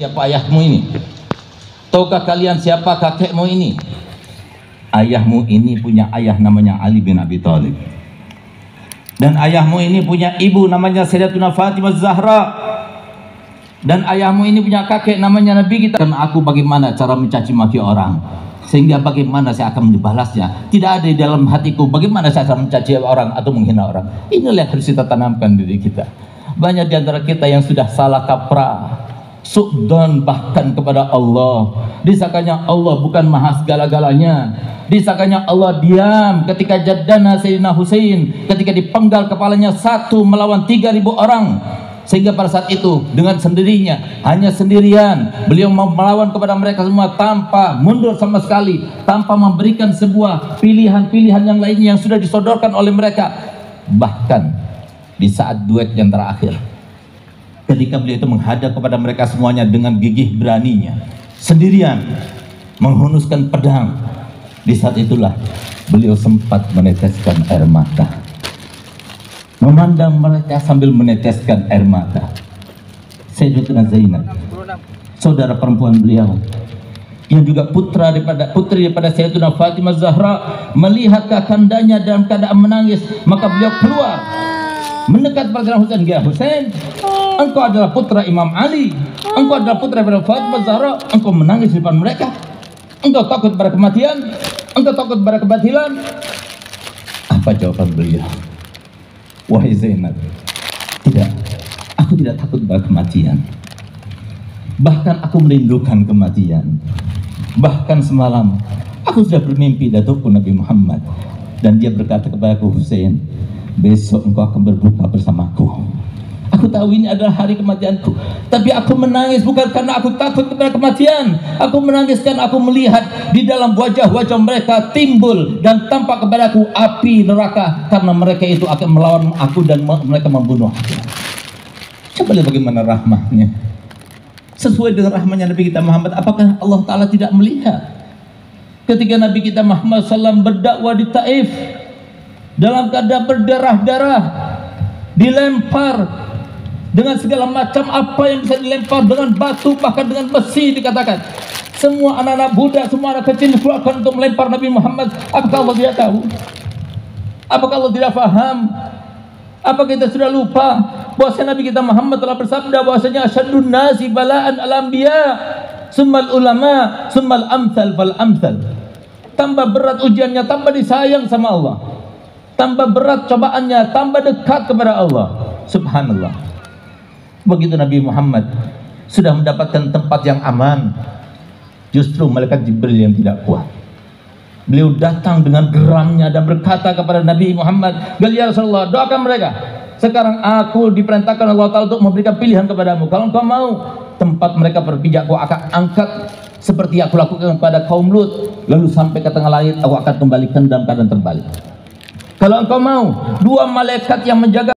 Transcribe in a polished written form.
Siapa ayahmu ini? Tahukah kalian siapa kakekmu ini? Ayahmu ini punya ayah namanya Ali bin Abi Thalib. Dan ayahmu ini punya ibu namanya Sayyidatuna Fatimah Zahra. Dan ayahmu ini punya kakek namanya Nabi kita. Dan aku bagaimana cara mencaci maki orang, sehingga bagaimana saya akan membalasnya. Tidak ada di dalam hatiku bagaimana saya akan mencaci orang atau menghina orang. Inilah yang harus kita tanamkan diri kita. Banyak di antara kita yang sudah salah kaprah, su'don bahkan kepada Allah. Disangkanya Allah bukan maha segala-galanya. Disangkanya Allah diam ketika Jaddana Sayyidina Husain, ketika dipenggal kepalanya satu melawan 3.000 orang. Sehingga pada saat itu dengan sendirinya, hanya sendirian, beliau melawan kepada mereka semua tanpa mundur sama sekali, tanpa memberikan sebuah pilihan-pilihan yang lainnya yang sudah disodorkan oleh mereka. Bahkan di saat duet yang terakhir, ketika beliau itu menghadap kepada mereka semuanya dengan gigih beraninya, sendirian menghunuskan pedang, di saat itulah beliau sempat meneteskan air mata, memandang mereka sambil meneteskan air mata. Sayyidatuna Zainab, saudara perempuan beliau, yang juga putri daripada Sayyidatuna Fatimah Zahra, melihat kakandanya dalam keadaan menangis, maka beliau keluar mendekat pada Husain. Ya Husain, engkau adalah putra Imam Ali, engkau adalah putra daripada Fatimah Zahra, engkau menangis di depan mereka, engkau takut pada kematian, engkau takut pada kebatilan. Apa jawaban beliau? Wahai Zainab, tidak, aku tidak takut pada kematian. Bahkan aku merindukan kematian. Bahkan semalam aku sudah bermimpi datukku Nabi Muhammad, dan dia berkata kepadaku, Husain, besok engkau akan berbuka bersamaku. Aku tahu ini adalah hari kematianku, tapi aku menangis bukan karena aku takut kepada kematian. Aku menangis karena aku melihat di dalam wajah-wajah mereka timbul dan tampak kepadaku api neraka, karena mereka itu akan melawan aku dan mereka membunuh aku. Coba lihat bagaimana rahmahnya. Sesuai dengan rahmahnya Nabi kita Muhammad, apakah Allah Ta'ala tidak melihat ketika Nabi kita Muhammad SAW berdakwah di Taif dalam keadaan berdarah-darah, dilempar dengan segala macam apa yang bisa dilempar, dengan batu, bahkan dengan besi dikatakan. Semua anak-anak budak, semua anak kecil dikeluarkan untuk melempar Nabi Muhammad. Apakah Allah tidak tahu? Apakah Allah tidak faham? Apa kita sudah lupa bahwasanya Nabi kita Muhammad telah bersabda bahwasanya asyadun nasi bala'an al-anbiya summal ulama summal amsal fal amsal. Tambah berat ujiannya, tambah disayang sama Allah. Tambah berat cobaannya, tambah dekat kepada Allah. Subhanallah. Begitu Nabi Muhammad sudah mendapatkan tempat yang aman, justru malaikat Jibril yang tidak kuat. Beliau datang dengan geramnya dan berkata kepada Nabi Muhammad, "Ya Rasulullah, doakan mereka. Sekarang aku diperintahkan Allah Ta'ala untuk memberikan pilihan kepadamu. Kalau engkau mau tempat mereka berpijak, aku akan angkat seperti aku lakukan pada kaum Lut, lalu sampai ke tengah langit aku akan kembalikan dalam keadaan terbalik. Kalau engkau mau, 2 malaikat yang menjaga